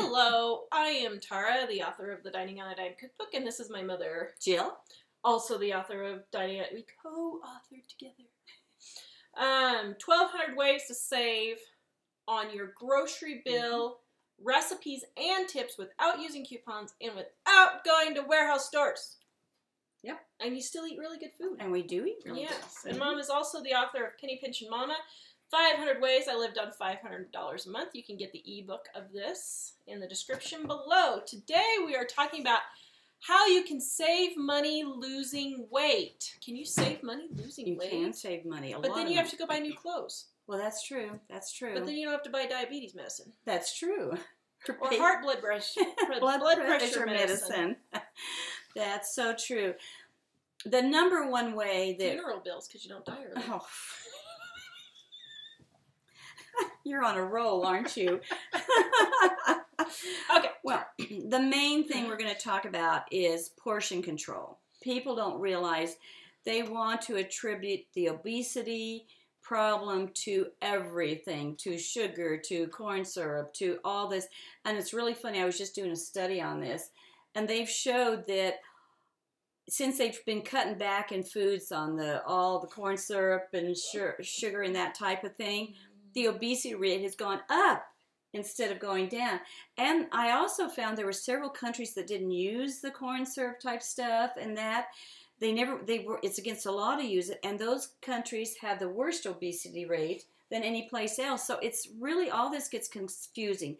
Hello, I am Tara, the author of the Dining on a Dime Cookbook, and this is my mother, Jill, also the author of Dining on. We co-authored together. 1,200 ways to save on your grocery bill, recipes and tips without using coupons and without going to warehouse stores. Yep. And you still eat really good food. And we do eat really good. Yes. And Mom is also the author of Penny Pinch Mama, 500 Ways I Lived on $500 a Month. You can get the ebook of this in the description below. Today we are talking about how you can save money losing weight. Can you save money losing weight? You can save money. But then you have to go buy new clothes. Well, that's true. That's true. But then you don't have to buy diabetes medicine. That's true. Or heart blood pressure, blood pressure medicine. That's so true. The number one way that... Funeral bills, because you don't die early. Oh. You're on a roll, aren't you? Okay. Well, the main thing we're going to talk about is portion control. People don't realize they want to attribute the obesity problem to everything, to sugar, to corn syrup, to all this. And it's really funny. I was just doing a study on this, and they've showed that since they've been cutting back in foods on all the corn syrup and sugar and that type of thing, the obesity rate has gone up instead of going down. And I also found there were several countries that didn't use the corn syrup type stuff, and that it's against the law to use it, and those countries have the worst obesity rate than any place else. So it's really, all this gets confusing.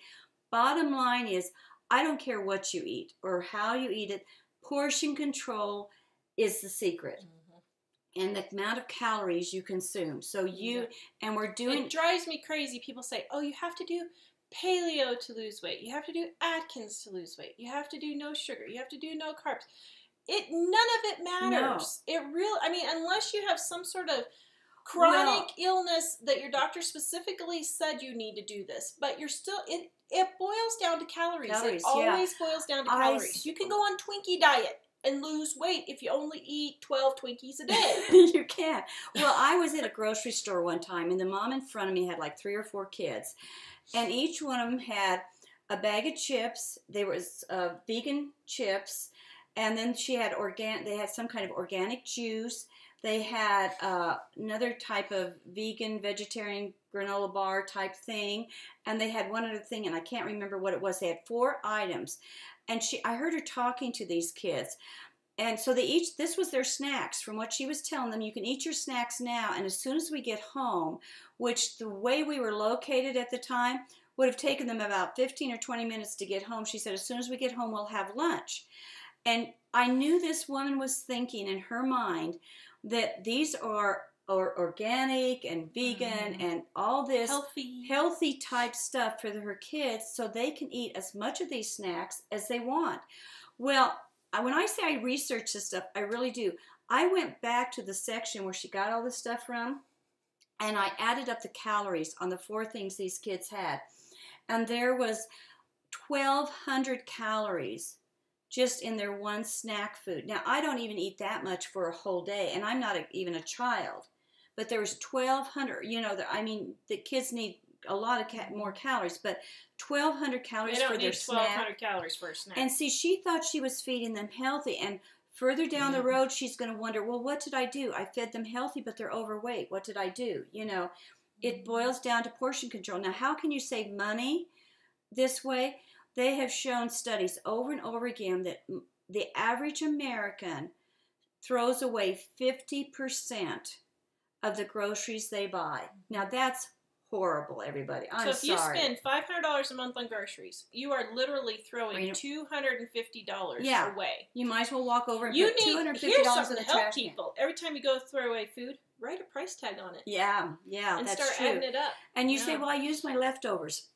Bottom line is, I don't care what you eat or how you eat it, portion control is the secret. And the amount of calories you consume. So and we're doing... It drives me crazy. People say, oh, you have to do paleo to lose weight. You have to do Atkins to lose weight. You have to do no sugar. You have to do no carbs. None of it matters. No. Unless you have some sort of chronic illness that your doctor specifically said you need to do this. But you're still... It boils down to calories. It always boils down to calories. You can go on Twinkie diet and lose weight if you only eat 12 Twinkies a day. You can't. Well, I was at a grocery store one time, and the mom in front of me had like 3 or 4 kids, and each one of them had a bag of chips. There was vegan chips, and then she had they had some kind of organic juice. They had another type of vegetarian granola bar type thing, and they had one other thing, and I can't remember what it was. They had 4 items. And I heard her talking to these kids. And so this was their snacks. From what she was telling them, you can eat your snacks now, and as soon as we get home, which the way we were located at the time would have taken them about 15 or 20 minutes to get home. She said, as soon as we get home, we'll have lunch. And I knew this woman was thinking in her mind that these are organic and vegan and all this healthy type stuff for her kids, so they can eat as much of these snacks as they want. Well, when I say I research this stuff, I really do. I went back to the section where she got all this stuff from, and I added up the calories on the 4 things these kids had, and there was 1,200 calories just in their one snack food. Now, I don't even eat that much for a whole day, and I'm not even a child. But there was 1,200, the kids need a lot of more calories, but 1,200 calories for their snack. 1,200 calories for a snack. And see, she thought she was feeding them healthy, and further down the road, she's going to wonder, well, what did I do? I fed them healthy, but they're overweight. What did I do? It boils down to portion control. Now, how can you save money this way? They have shown studies over and over again that the average American throws away 50% of the groceries they buy. Now, that's horrible, everybody. I'm sorry. So if you spend $500 a month on groceries, you are literally throwing $250 away. You might as well walk over and put $250 in the trash can. People. Every time you go throw away food, write a price tag on it. Yeah, and that's start true. adding it up. And you say, well, I use my leftovers.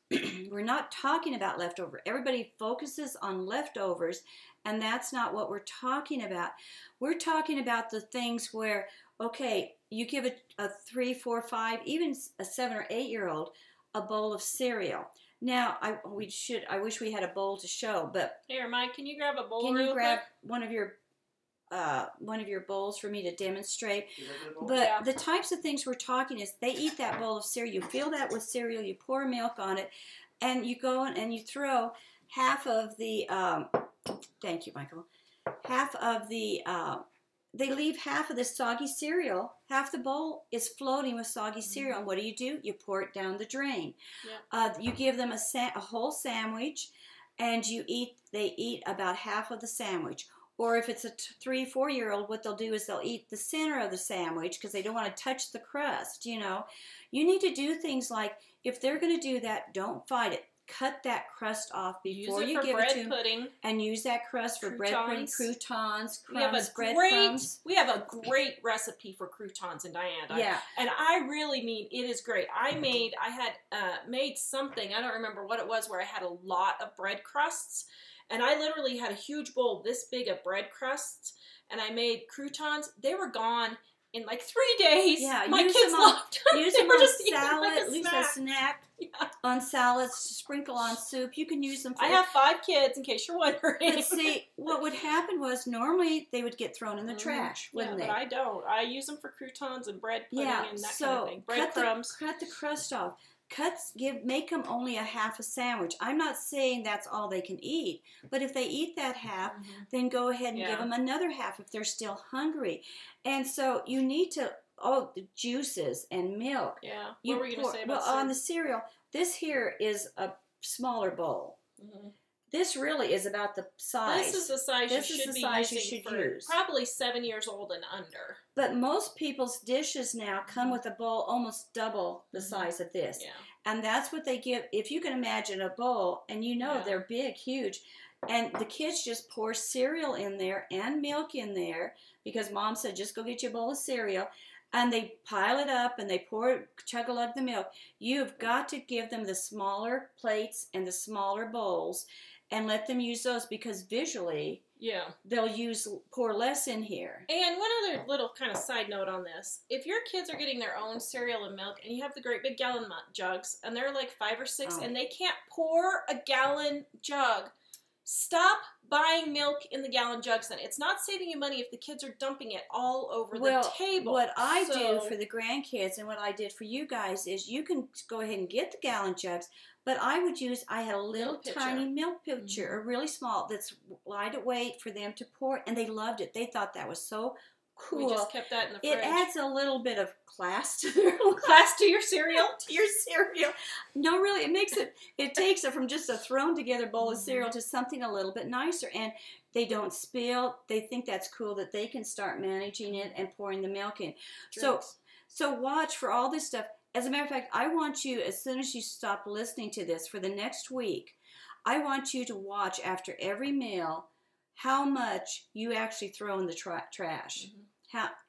We're not talking about leftover. Everybody focuses on leftovers, and that's not what we're talking about. We're talking about the things where, okay, you give a 3, 4, 5, even a 7 or 8-year-old a bowl of cereal. Now, I wish we had a bowl to show, but here, Mike, can you grab a bowl? Can you grab one of your bowls for me to demonstrate? But the types of things we're talking is they eat that bowl of cereal. You fill that with cereal. You pour milk on it, and you go and you throw half of the, thank you, Michael, half of the, they leave half of the soggy cereal, half the bowl is floating with soggy cereal. And what do? You pour it down the drain. Yep. You give them a whole sandwich, and they eat about half of the sandwich. Or if it's a 3-4-year-old, what they'll do is they'll eat the center of the sandwich because they don't want to touch the crust, You need to do things like, if they're going to do that, don't fight it. Cut that crust off before you give it to them. Pudding. And use that crust for bread pudding, croutons, crumbs, breadcrumbs. We have a great recipe for croutons in Diana. Yeah. And I really mean, it is great. I had made something, I don't remember what it was, where I had a lot of bread crusts. And I literally had a huge bowl this big of bread crusts. And I made croutons. They were gone in like 3 days. Yeah, my kids loved them. Use them on salad, at least a snack. Yeah. On salads, sprinkle on soup. You can use them for... I have 5 kids, in case you're wondering. But see, what would happen was, normally they would get thrown in the trash, wouldn't they? But I don't. I use them for croutons and bread pudding and that kind of thing. Breadcrumbs. Cut the crust off. Make them only a half a sandwich. I'm not saying that's all they can eat, but if they eat that half, then go ahead and give them another half if they're still hungry. And so you need to, the juices and milk. Yeah. What were you going to say about cereal? Well, on the cereal, this here is a smaller bowl. Mm-hmm. This really is about the size. This is the size you should use. Probably 7 years old and under. But most people's dishes now come with a bowl almost double the size of this. Yeah. And that's what they give. If you can imagine a bowl, and they're big, huge, and the kids just pour cereal in there and milk in there because Mom said, just go get you a bowl of cereal. And they pile it up and they chug a lug of the milk. You've got to give them the smaller plates and the smaller bowls and let them use those, because visually they'll pour less in here. And one other little kind of side note on this. If your kids are getting their own cereal and milk and you have the great big gallon jugs and they're like 5 or 6 and they can't pour a gallon jug, stop buying milk in the gallon jugs then. It's not saving you money if the kids are dumping it all over the table. What I do for the grandkids and what I did for you guys is you can go ahead and get the gallon jugs, but I had a little tiny milk pitcher, a really small, that's lightweight for them to pour, and they loved it. They thought that was so cool. We just kept that in the fridge. It adds a little bit of class to your cereal? To your cereal. No, really, it takes it from just a thrown together bowl of cereal to something a little bit nicer. And they don't spill. They think that's cool that they can start managing it and pouring the milk in. Drinks. So watch for all this stuff. As a matter of fact, I want you, as soon as you stop listening to this for the next week, I want you to watch after every meal how much you actually throw in the trash.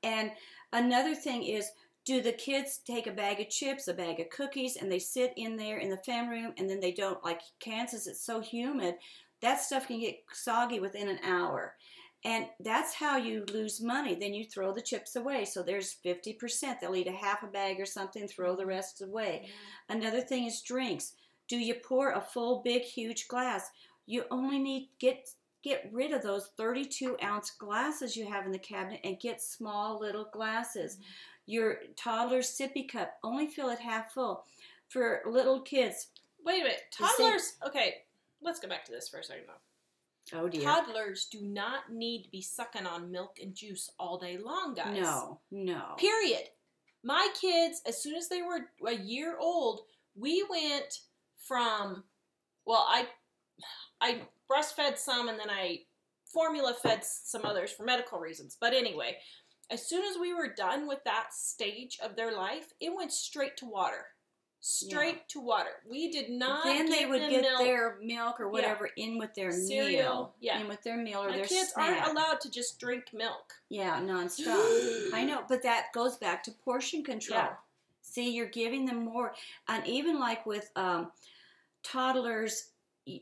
And another thing is, do the kids take a bag of chips, a bag of cookies, and they sit in there in the family room, and then they don't, like Kansas, it's so humid, that stuff can get soggy within an hour. And that's how you lose money. Then you throw the chips away. So there's 50%. They'll eat a half a bag or something, throw the rest away. Another thing is drinks. Do you pour a full, big, huge glass? You only need get rid of those 32-ounce glasses you have in the cabinet and get small little glasses. Your toddler's sippy cup, only fill it half full. For little kids. Wait a minute. Toddlers, okay, let's go back to this for a second though. Oh dear. Toddlers do not need to be sucking on milk and juice all day long, guys. No. Period. My kids, as soon as they were a year old, we went from, I breastfed some and then I formula fed some others for medical reasons. But anyway, as soon as we were done with that stage of their life, it went straight to water. Straight to water. We did not. Then they would get their milk or whatever in with their cereal. Meal. In with their meal or My their kids snack. aren't allowed to just drink milk. Yeah, nonstop. I know, but that goes back to portion control. Yeah. See, you're giving them more. And even like with toddlers,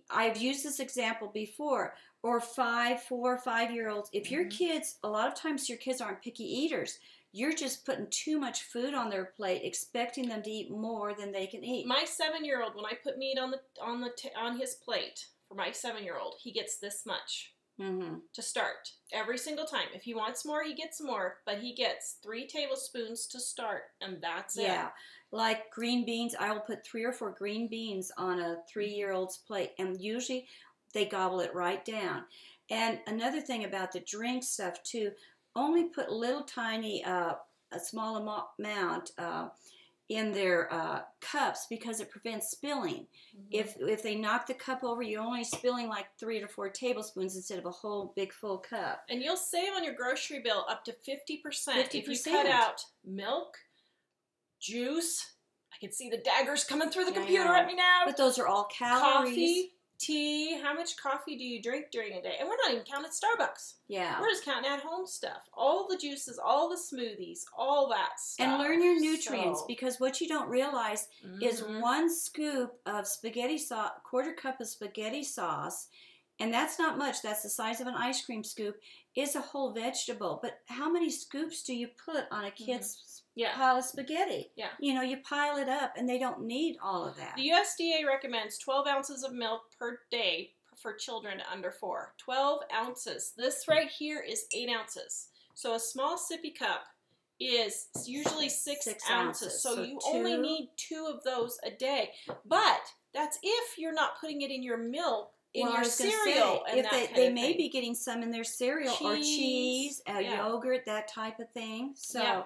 I've used this example before, or 4 or 5-year-olds. If your kids, a lot of times your kids aren't picky eaters. You're just putting too much food on their plate, expecting them to eat more than they can eat. My 7-year-old, when I put meat on his plate for my 7-year-old, he gets this much to start every single time. If he wants more, he gets more, but he gets 3 tablespoons to start, and that's it. Yeah, like green beans, I will put 3 or 4 green beans on a 3-year-old's plate, and usually they gobble it right down. And another thing about the drink stuff too, only put little tiny, a small amount in their cups because it prevents spilling. If they knock the cup over, you're only spilling like 3 to 4 tablespoons instead of a whole big full cup. And you'll save on your grocery bill up to 50%. If you cut out milk, juice. I can see the daggers coming through the computer at me now. But those are all calories. Coffee, tea. How much coffee do you drink during a day? And we're not even counting Starbucks. Yeah. We're just counting at-home stuff. All the juices, all the smoothies, all that stuff. And learn your nutrients, because what you don't realize is 1 scoop of spaghetti sauce, 1/4 cup of spaghetti sauce, and that's not much, that's the size of an ice cream scoop, is a whole vegetable. But how many scoops do you put on a kid's pile of spaghetti? Yeah. You know, you pile it up, and they don't need all of that. The USDA recommends 12 ounces of milk per day for children under 4. 12 ounces. This right here is 8 ounces. So a small sippy cup is usually 6 ounces. So you only need 2 of those a day. But that's if you're not putting it in your milk, in your cereal. If they may be getting some in their cereal, or cheese, yogurt, that type of thing. So.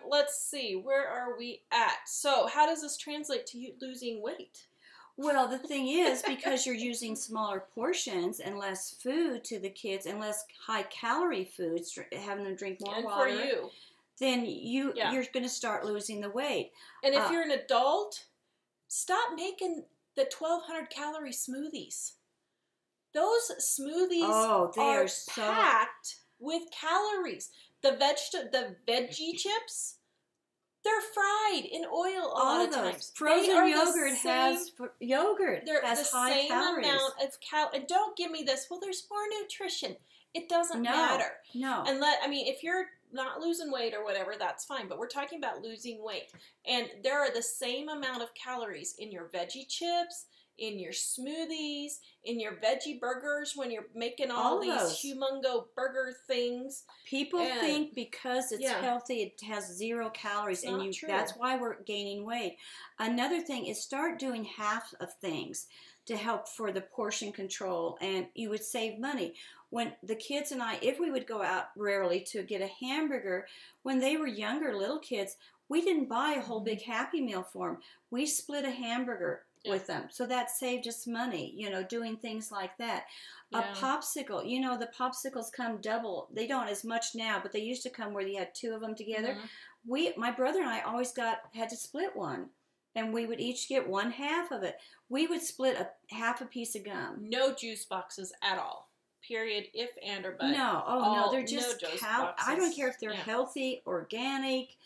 Let's see. Where are we at? So how does this translate to you losing weight? Well, the thing is, because you're using smaller portions and less food to the kids and less high-calorie foods, having them drink more water, for you, then you're going to start losing the weight. And if you're an adult, stop making the 1,200-calorie smoothies. Those smoothies are packed with calories. The veggie chips, they're fried in oil a lot of times. Frozen yogurt has high calories. Amount of and don't give me this, well, there's more nutrition. It doesn't matter. No. And if you're not losing weight or whatever, that's fine. But we're talking about losing weight. And there are the same amount of calories in your veggie chips, in your smoothies, in your veggie burgers when you're making all these humongo burger things. People think because it's healthy, it has 0 calories, and that's why we're gaining weight. Another thing is start doing half of things to help for the portion control, and you would save money. When the kids and I, if we would go out rarely to get a hamburger, when they were younger, little kids, we didn't buy a whole big Happy Meal for them. We split a hamburger with them. So that saved us money, doing things like that. A popsicle, the popsicles come double. They don't as much now, but they used to come where you had 2 of them together. My brother and I always had to split one, and we would each get 1/2 of it. We would split half a piece of gum. No juice boxes at all. Period. If and or but. No. No. They're just I don't care if they're healthy, organic,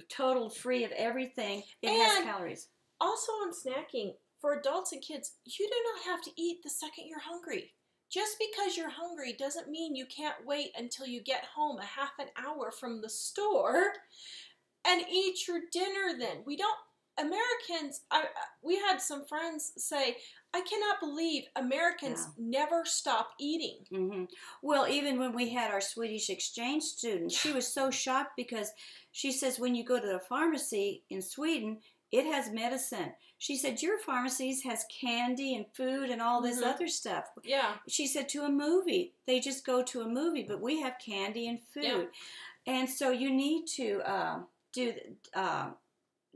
total free of everything. It has calories. Also on snacking, for adults and kids, you do not have to eat the second you're hungry. Just because you're hungry doesn't mean you can't wait until you get home a half an hour from the store and eat your dinner then. Americans, we had some friends say, I cannot believe Americans never stop eating. Well, even when we had our Swedish exchange student, she was so shocked because she says when you go to the pharmacy in Sweden, it has medicine. She said, your pharmacies has candy and food and all this other stuff. Yeah. She said, to a movie. They just go to a movie, but we have candy and food. Yeah. And so you need to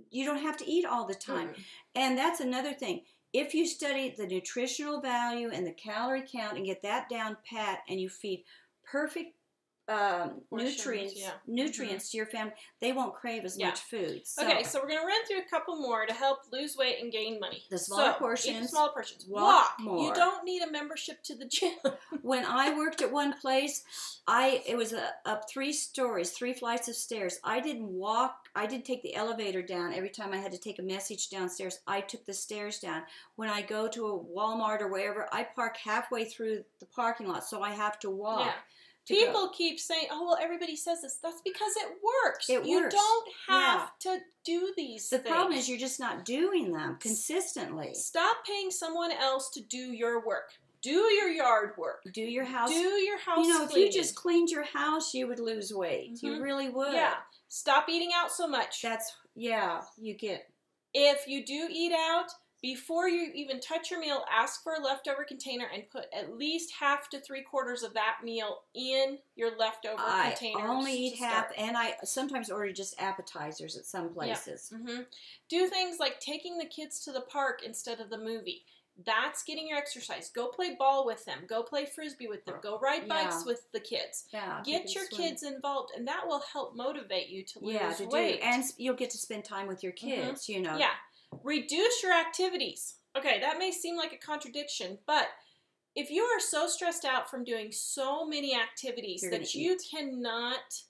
you don't have to eat all the time. And that's another thing. If you study the nutritional value and the calorie count and get that down pat, and you feed perfect nutrients to your family, they won't crave as much food. So. Okay, so we're going to run through a couple more to help lose weight and gain money. The smaller portions. Eat the smaller portions. Walk more. You don't need a membership to the gym. When I worked at one place, it was up 3 stories, 3 flights of stairs. I didn't walk. I didn't take the elevator down every time I had to take a message downstairs. I took the stairs down. When I go to a Walmart or wherever, I park halfway through the parking lot, so I have to walk. Yeah. People keep saying, oh, well, everybody says this. That's because it works. It works. You don't have to do these things. The problem is you're just not doing them consistently. Stop paying someone else to do your work. Do your yard work. Do your house. Do your house cleaning. If you just cleaned your house, you would lose weight. You really would. Yeah. Stop eating out so much. You get. If you do eat out, before you even touch your meal, ask for a leftover container and put at least half to 3/4 of that meal in your leftover container. I only eat half, and I sometimes order just appetizers at some places. Yeah. Do things like taking the kids to the park instead of the movie. That's getting your exercise. Go play ball with them. Go play frisbee with them. Go ride bikes with the kids. Yeah, get your kids involved, and that will help motivate you to lose weight. And you'll get to spend time with your kids, you know. Yeah. Reduce your activities. Okay, that may seem like a contradiction, but if you are so stressed out from doing so many activities that you cannot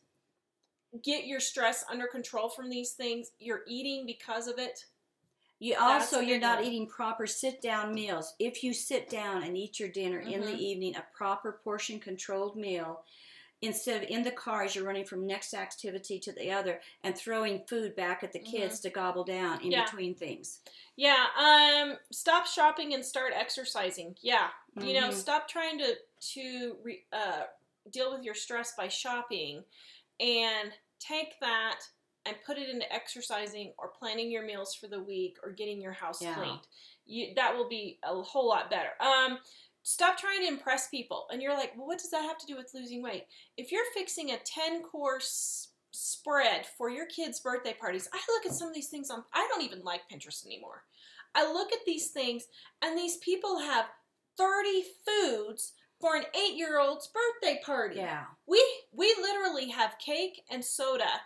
get your stress under control from these things, you're eating because of it. You're not eating proper sit-down meals. If you sit down and eat your dinner in the evening, a proper portion-controlled meal, instead of in the car as you're running from next activity to the other and throwing food back at the kids to gobble down in between things. Yeah. Stop shopping and start exercising. Yeah. You know, stop trying to deal with your stress by shopping, and take that and put it into exercising or planning your meals for the week or getting your house cleaned. That will be a whole lot better. Stop trying to impress people. And you're like, well, what does that have to do with losing weight? If you're fixing a 10-course spread for your kids' birthday parties, I look at some of these things I don't even like Pinterest anymore. I look at these things, and these people have 30 foods for an 8-year-old's birthday party. Yeah. We literally have cake and soda,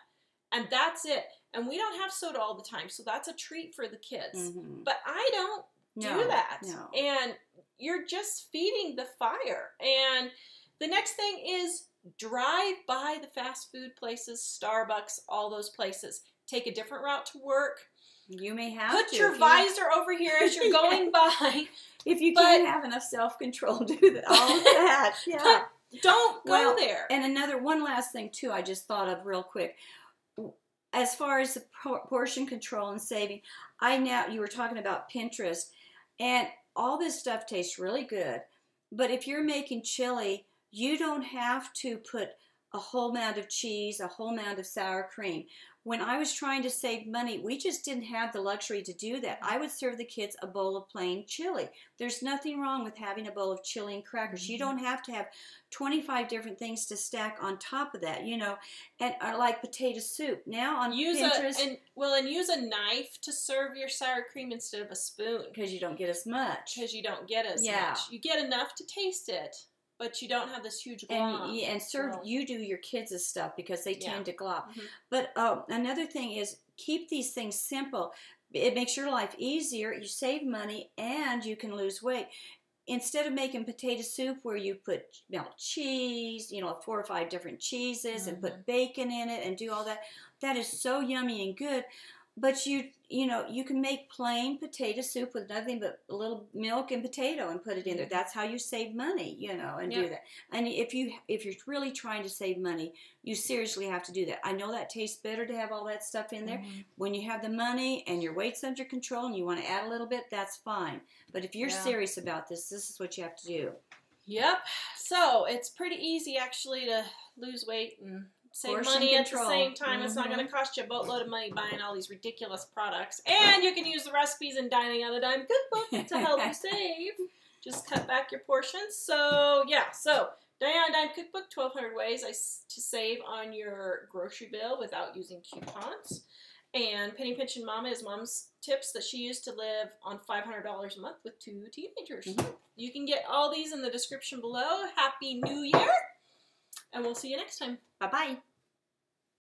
and that's it. And we don't have soda all the time, so that's a treat for the kids. But I don't do that. No. And you're just feeding the fire. And the next thing is drive by the fast food places, Starbucks, all those places. Take a different route to work. You may have Put your visor over here as you're going by. If you can't have enough self-control, do that. All of that. Yeah. Don't go there. And one last thing, too, I just thought of real quick. As far as the portion control and saving, you were talking about Pinterest, and all this stuff tastes really good. But if you're making chili, you don't have to put a whole amount of cheese, a whole amount of sour cream. When I was trying to save money, we just didn't have the luxury to do that. I would serve the kids a bowl of plain chili. There's nothing wrong with having a bowl of chili and crackers. You don't have to have 25 different things to stack on top of that, you know, and like potato soup. Now on Pinterest, and use a knife to serve your sour cream instead of a spoon, because you don't get as much. much. You get enough to taste it, but you don't have this huge glob. And you do your kids' stuff because they tend to glob. But another thing is, keep these things simple. It makes your life easier. You save money, and you can lose weight. Instead of making potato soup where you put cheese, 4 or 5 different cheeses and put bacon in it and do all that, that is so yummy and good. But you can make plain potato soup with nothing but a little milk and potato and put it in there. That's how you save money, and do that. And if you're really trying to save money, you seriously have to do that. I know that tastes better to have all that stuff in there. When you have the money and your weight's under control and you want to add a little bit, that's fine. But if you're serious about this is what you have to do. Yep. So it's pretty easy actually to lose weight and save money at the same time. It's not going to cost you a boatload of money buying all these ridiculous products. And you can use the recipes in Dining on a Dime Cookbook to help you save. Just cut back your portions. So, Dining on a Dime Cookbook, 1,200 ways to save on your grocery bill without using coupons. And Penny Pinchin' Mama is Mom's tips that she used to live on $500 a month with 2 teenagers. You can get all these in the description below. Happy New Year! And we'll see you next time. Bye-bye.